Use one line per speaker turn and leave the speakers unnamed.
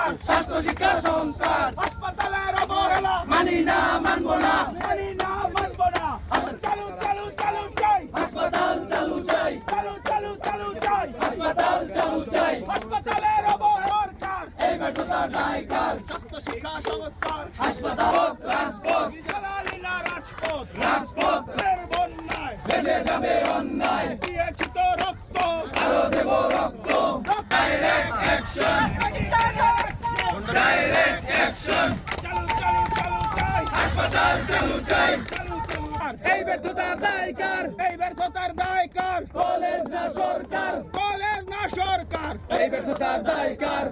সংস্কার,
স্বাস্থ্য শিক্ষা সংস্কার,
হাসপাতালের অবহেলা
মানি না মানবো না,
মানি না মানব না। চালু চালু চালু চাই,
হাসপাতাল চালু চাই,
চালু চালু চালু চাই,
হাসপাতাল চালু চাই,
হাসপাতালের অবহেলার কার,
এই ব্যর্থতার দায় কার?
স্বাস্থ্য শিক্ষা সংস্কার,
হাসপাতাল রাজপথ,
জ্বালানি না রাজপথ,
রাজপথ
এর বন্যায়
ভেসে যাবে অন্যায়,
দিয়েছি তো রক্ত,
আরো দেব রক্ত, ডাইরেক্ট অ্যাকশন, ডাইরেক্ট অ্যাকশন,
চালু চালু চালু চাই,
হাসপাতাল চালু চাই,
চালু চালু আর
এই ব্যর্থতার দায় কার?
এই ব্যর্থতার দায় কার,
কলেজ না সরকার,
কলেজ না সরকার,
এই ব্যর্থতার দায় কার?